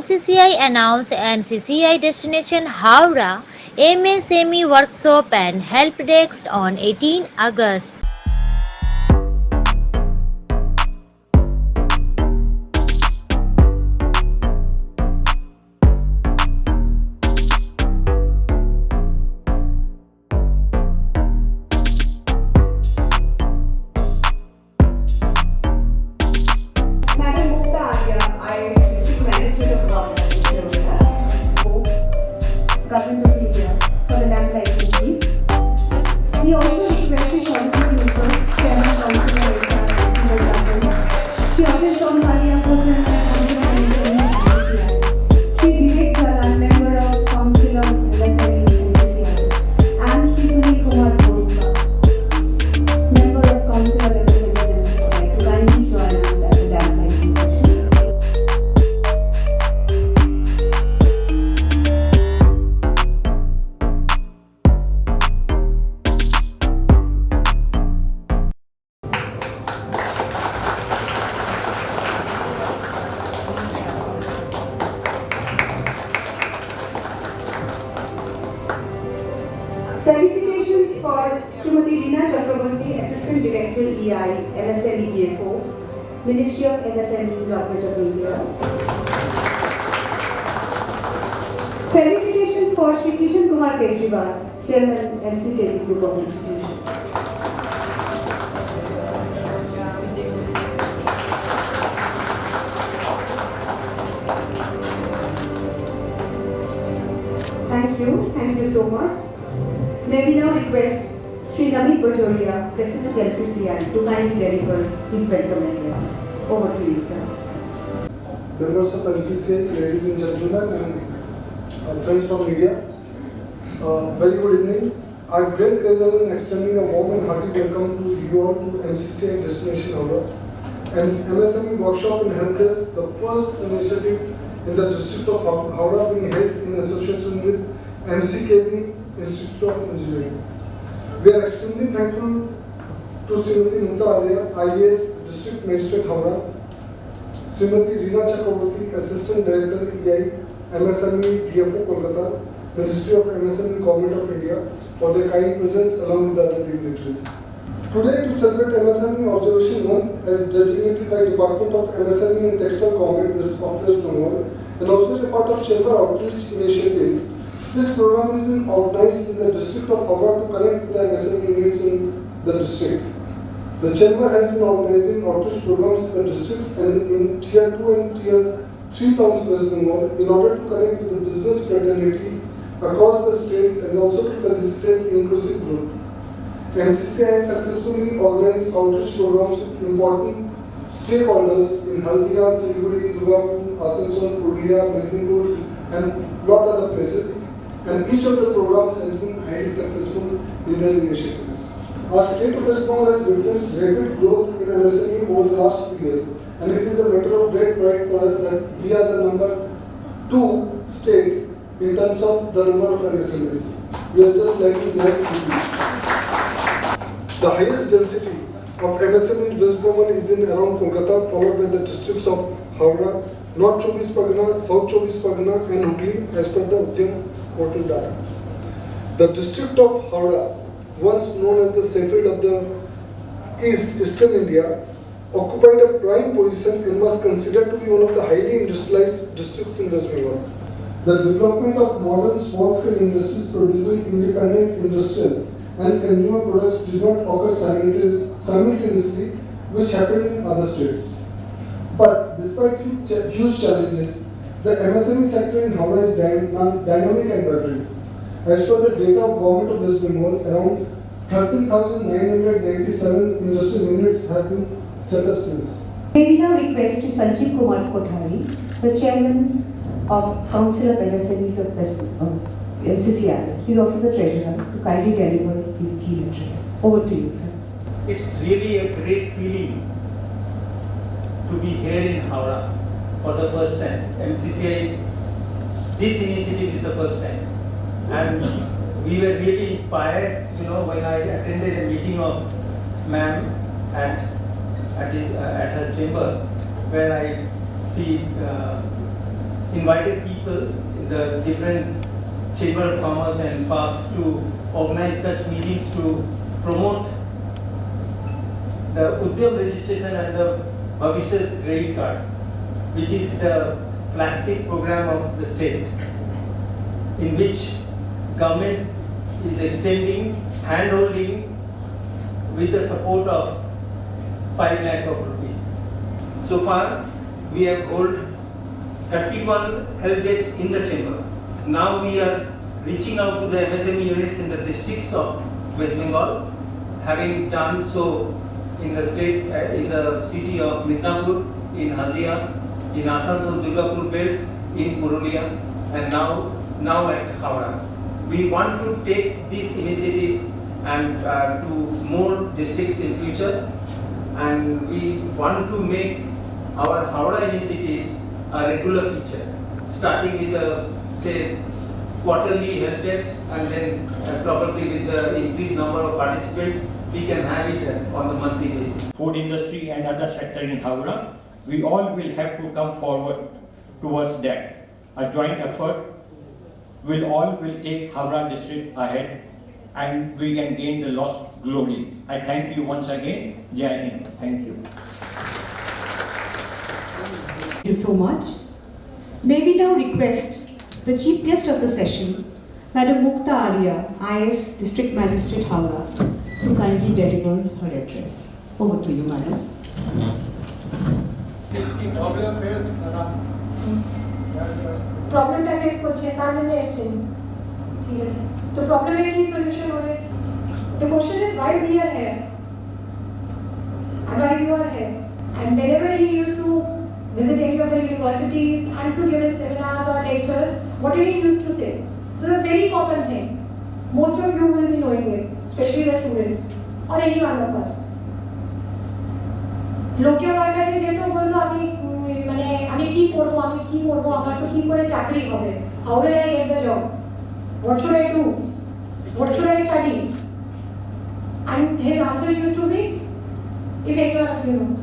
MCCI announced MCCI Destination Howrah MSME Workshop and Help Desk on 18 August. Madam Mukta Arya, IAS District Magistrate of Government, is here with us. Government of India for the land license, please. We also requested Honorable Minister, Chairman Council of India, she offers on Maria Pojan and she directs her and member of Council of MSMEs and she Sunil Kumar Boruka, member of Council of MSMEs to kindly join us at the land license session. Felicitations for Srimati Reena Chakraborty, Assistant Director EI, MSME DFO, Ministry of MSME, Government of India. Felicitations for Shri Kishan Kumar Kejriwal, Chairman, MCKD Group of Institutions. Thank you so much. May we now request Shri Namit Bajoria, President MCCI, to kindly deliver his welcome address. Over to you, sir. Members of MCCI, ladies and gentlemen, and friends from media, very good evening. I have great pleasure in extending a warm and hearty welcome to you all to MCCI Destination Howrah, and MSME Workshop in Help Desk, the first initiative in the district of Howrah being held in association with MCKV Institute of Engineering. We are extremely thankful to Srimati Mukta Arya, IAS District Magistrate Howrah, Srimati Reena Chakraborty, Assistant Director EI, MSME DFO Kolkata, Ministry of MSME Government of India, for their kind presence along with the other dignitaries. Today, to celebrate MSME Observation Month as designated by Department of MSME and Textile Government of West Bengal, and also a part of Chamber Outreach Initiative, this program has been organized in the district of Howrah to connect with the MSME units in the district. The Chamber has been organizing outreach programs in the districts and in Tier 2 and Tier 3 towns of West Bengal in order to connect with the business fraternity across the state as also to facilitate inclusive growth. MCCI has successfully organized outreach programs with important stakeholders in Haldia, Siliguri, Durgapur, Asansol, Purulia, Medinipur, and lot other places. And each of the programs has been highly successful in their initiatives. Our state of West Bengal has witnessed rapid growth in MSME over the last few years, and it is a matter of great pride for us that we are the number 2 state in terms of the number of MSMEs. We are just like the highest density of MSME in West Bengal is in around Kolkata, followed by the districts of Howrah, North Chobis Pargana, South Chobis Pargana, and Hooghly, as per the Udyam portal data. The district of Howrah, once known as the Sheffield of the Eastern India, occupied a prime position and was considered to be one of the highly industrialized districts in West Bengal. The development of modern small-scale industries producing independent industrial and consumer products did not occur simultaneously, which happened in other states. But despite huge challenges, the MSME sector in Howrah is dynamic and vibrant. As per the data of Government of West Bengal, around 13,997 industrial units have been set up since. May we now request to Sanjeev Kumar Kothari, the Chairman of Council of MSMEs of MCCI. He is also the Treasurer, to kindly deliver his key address. Over to you, sir. It's really a great feeling to be here in Howrah for the first time. MCCI, this initiative is the first time. And we were really inspired, when I attended a meeting of ma'am at her chamber, where I see invited people in the different Chamber of Commerce and Parks to organize such meetings to promote the Udyam registration and the Bhavishyat credit card, which is the flagship program of the state, in which government is extending hand-holding with the support of 5 lakh of rupees. So far, we have held 31 help desks in the chamber. Now we are reaching out to the MSME units in the districts of West Bengal, having done so in the state, in the city of Midnapur, in Haldia, in Asansol Durgapur belt, in Purulia, and now at Howrah. We want to take this initiative and to more districts in future, and we want to make our Howrah initiatives a regular feature, starting with say quarterly help desks, and then probably with the increased number of participants, we can have it on a monthly basis. Food industry and other sector in Howrah, we all will have to come forward towards that. A joint effort will take Howrah district ahead, and we can gain the lost glory. I thank you once again. Jai Hind. Thank you. Thank you so much. May we now request the chief guest of the session, Madam Mukta Arya, IS District Magistrate Howrah, to kindly deliver her address. Over to you, Madam. প্রবলেমটা face করছে তার জন্য এসেছেন, ঠিক আছে? তো প্রবলেমের কি সলিউশন হবে? The question is why we are here and why you are here. And whenever he used to visit any of the universities and to give his seminars or lectures, what did he used to say? So it's a very common thing. Most of you will be knowing it, especially the students or any one of us. লোকে আমার কাছে যেত বললো আমি কি করবো আমার তো কি করে চাকরি হবে, how will I get the job, what should I do, what should I study, and his answer used to be, if anyone of you knows.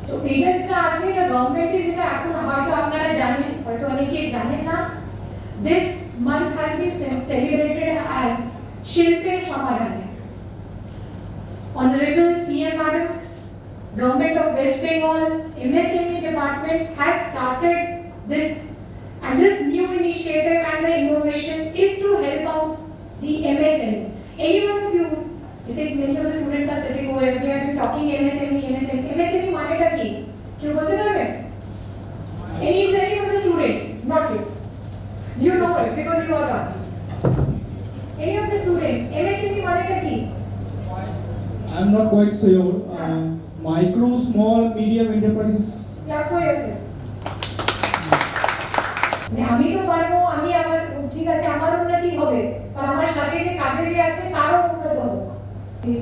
তো এই যেটা আছে the government যেটা এখন হয়তো আপনারা জানেন, হয়তো অনেকেই জানেন না, this month has been celebrated as শিল্পের সমাধানে. Honorable CM Madam, Government of West Bengal, MSME department has started this, and this new initiative and the innovation is to help out the MSME. Any one of you, many of the students are sitting over here, they have been talking MSME. MSME maneta ki? Kyu bolte parbe? Any of the students, not you. You know it because you are talking. Any of the students, MSME maneta ki? I'm not quite sure. Micro, small, medium enterprises. Jump for yourself. আমি তো পারবো, আমি আমার ঠিক আছে আমার উন্নতি হবে, আর আমার সাথে যে কাজে যে আছে তারও উন্নতি হবে।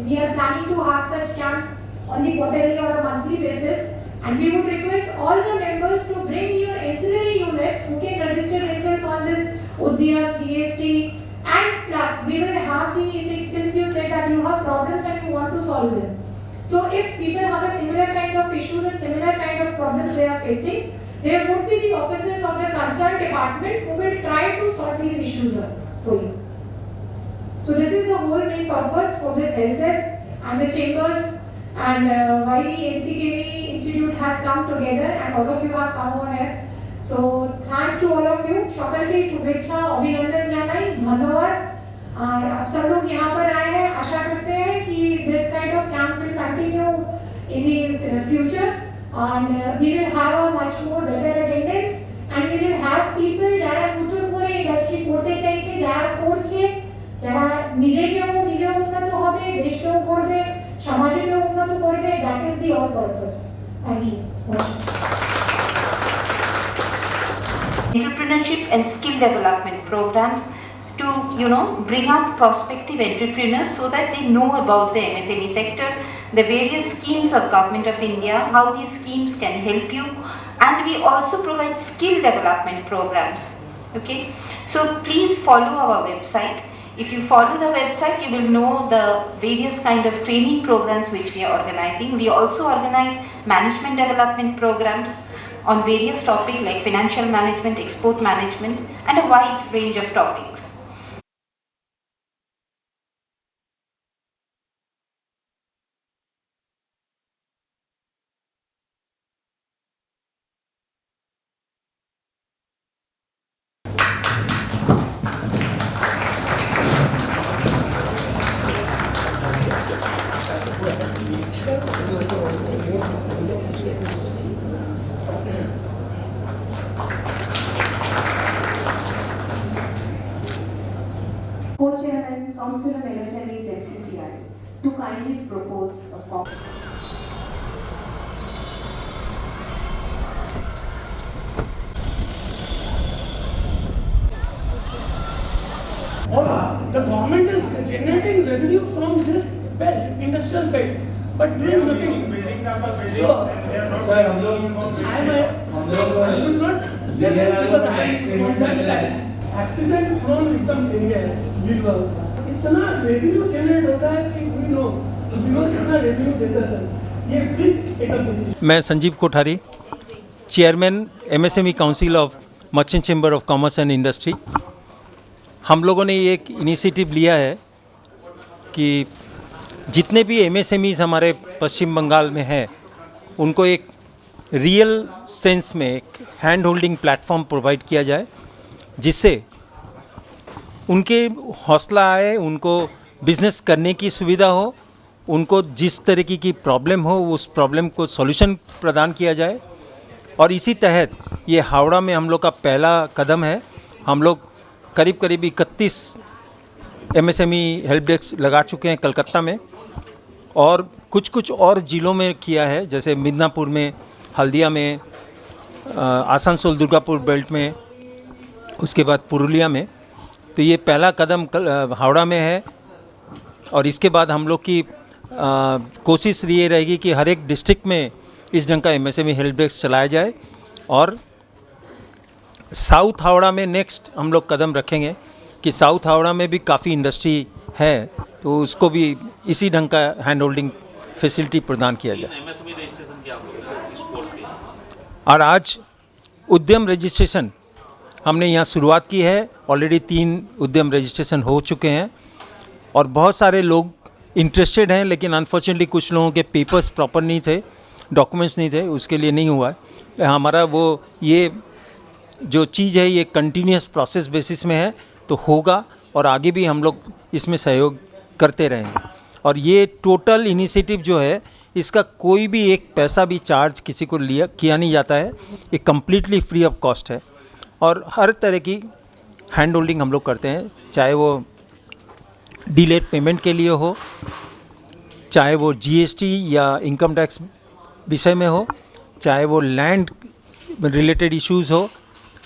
We are planning to have such camps on the quarterly or a monthly basis, and we would request all the members to bring your ancillary units who can register themselves on this Udyam, GST, and plus we will have the, since you said that you have problems and you want to solve them. So if people have a similar kind of issues and similar kind of problems they are facing, there would be the officers of the concerned department who will try to sort these issues out for you. So this is the whole main purpose for this help desk and the chambers, and why the MCKV Institute has come together and all of you have come over here. So thanks to all of you. সকলকে শুভেচ্ছা অভিনন্দন জানাই, ধন্যবাদ। और आप सब लोग यहाँ पर आए हैं, आशा करते हैं कि this kind of camp will continue in the future, and we will have a much more better attendance, and we will have people যারা নতুন করে ইন্ডাস্ট্রি করতে চাইছে, যারা করছে, যারা নিজে উন্নত হবে, দেশকেও করবে, সমাজকেও উন্নত করবে. That is the all purpose. Thank you. Entrepreneurship and skill development programs to bring up prospective entrepreneurs so that they know about the MSME sector, the various schemes of Government of India, how these schemes can help you, and we also provide skill development programs. Okay, so please follow our website. If you follow the website, you will know the various kind of training programs which we are organizing. We also organize management development programs, on various topics like financial management, export management, and a wide range of topics. Co-chairman, Council on MSMEs, MCCI, to kindly propose a form. The government is generating revenue from this belt, industrial belt, but doing nothing. So, I should not say this because I am on that side. Accident prone एकदम area है, बिल्कुल. इतना revenue generate होता है कि we know कितना revenue देता है सर. ये please take up this issue. मैं Sanjeev Kothari, chairman MSME council of merchant chamber of commerce and industry. हम लोगों ने एक इनिशिएटिव लिया है कि जितने भी MSMEs हमारे पश्चिम बंगाल में हैं उनको एक रियल सेंस में एक हैंड होल्डिंग प्लेटफॉर्म प्रोवाइड किया जाए, जिससे उनके हौसला आए, उनको बिज़नेस करने की सुविधा हो, उनको जिस तरीके की प्रॉब्लम हो उस प्रॉब्लम को सॉल्यूशन प्रदान किया जाए. और इसी तहत ये हावड़ा में हम लोग का पहला कदम है. हम लोग करीब 31 MSME हेल्प डेस्क लगा चुके हैं कलकत्ता में, और कुछ और ज़िलों में किया है, जैसे मिदनापुर में, हल्दिया में, आसनसोल दुर्गापुर बेल्ट में, उसके बाद पुरुलिया में. तो ये पहला कदम हावड़ा में है. और इसके बाद हम लोग की कोशिश ये रहेगी कि हर एक डिस्ट्रिक्ट में इस ढंग का MSME हेल्प डेस्क चलाया जाए. और साउथ हावड़ा में नेक्स्ट हम लोग कदम रखेंगे कि साउथ हावड़ा में भी काफ़ी इंडस्ट्री है, तो उसको भी इसी ढंग का हैंड होल्डिंग फैसिलिटी प्रदान किया जाए. MSME रजिस्ट्रेशन क्या होगा? और आज उद्यम रजिस्ट्रेशन हमने यहाँ शुरुआत की है. ऑलरेडी 3 उद्यम रजिस्ट्रेशन हो चुके हैं और बहुत सारे लोग इंटरेस्टेड हैं, लेकिन अनफॉर्चुनेटली कुछ लोगों के पेपर्स प्रॉपर नहीं थे, डॉक्यूमेंट्स नहीं थे, उसके लिए नहीं हुआ है. हमारा वो ये जो चीज़ है ये कंटिन्यूस प्रोसेस बेसिस में है, तो होगा और आगे भी हम लोग इसमें सहयोग करते रहेंगे. और ये टोटल इनिशिएटिव जो है इसका कोई भी एक पैसा भी चार्ज किसी को किया नहीं जाता है. ये कम्प्लीटली फ्री ऑफ कॉस्ट है और हर तरह की हैंड होल्डिंग हम लोग करते हैं, चाहे वो डिलेड पेमेंट के लिए हो, चाहे वो GST या इनकम टैक्स विषय में हो, चाहे वो लैंड रिलेटेड इश्यूज़ हो,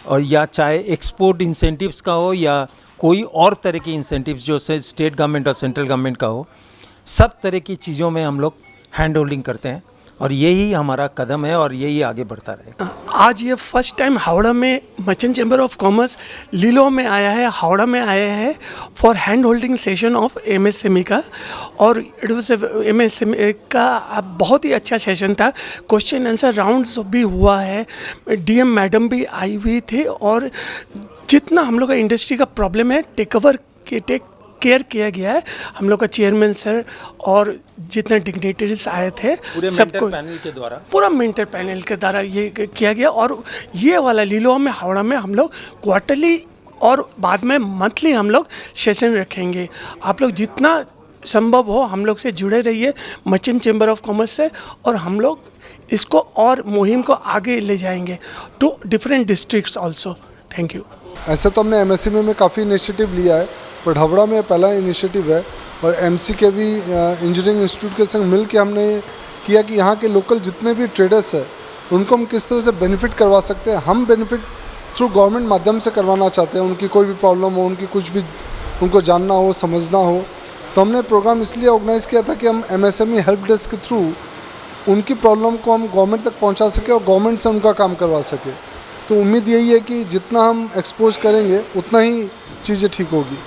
और या चाहे एक्सपोर्ट इंसेंटिव्स का हो या कोई और तरह की इंसेंटिव्स जो से स्टेट गवर्नमेंट और सेंट्रल गवर्नमेंट का हो. सब तरह की चीज़ों में हम लोग हैंड होल्डिंग करते हैं और यही हमारा कदम है और यही आगे बढ़ता रहेगा. आज ये फर्स्ट टाइम हावड़ा में मर्चेंट चैम्बर ऑफ कॉमर्स लीलो में आया है, हावड़ा में आया है for hand holding session of MSME का. और इट वाज MSME का बहुत ही अच्छा सेशन था. क्वेश्चन आंसर राउंड्स भी हुआ है, DM मैडम भी आई हुई थे, और जितना हम लोग का इंडस्ट्री का प्रॉब्लम है टेक केयर किया गया है. हम लोग का चेयरमैन सर और जितने डिग्नेटरीज आए थे सबको पूरा मेंटर पैनल के द्वारा ये किया गया. और ये वाला लीलो में हावड़ा में हम लोग क्वार्टरली और बाद में मंथली हम लोग सेशन रखेंगे. आप लोग जितना संभव हो हम लोग से जुड़े रहिए मर्चेंट चैम्बर ऑफ कॉमर्स से, और हम लोग इसको और मुहिम को आगे ले जाएंगे to different districts also. Thank you. ऐसे तो हमने MSME में काफ़ी इनिशिएटिव लिया है, बट हावड़ा में पहला इनिशिएटिव है. और MCKV इंजीनियरिंग इंस्टीट्यूट के संग मिल के हमने किया कि यहाँ के लोकल जितने भी ट्रेडर्स हैं उनको हम किस तरह से बेनिफिट करवा सकते हैं. हम बेनिफिट थ्रू गवर्नमेंट माध्यम से करवाना चाहते हैं. उनकी कोई भी प्रॉब्लम हो, उनकी कुछ भी उनको जानना हो, समझना हो, तो हमने प्रोग्राम इसलिए ऑर्गेनाइज़ किया था कि हम MSME हेल्प डेस्क के थ्रू उनकी प्रॉब्लम को हम गवर्नमेंट तक पहुँचा सके और गवर्नमेंट से उनका काम करवा सके. तो उम्मीद यही है कि जितना हम एक्सपोज करेंगे उतना ही चीज़ें ठीक होगी.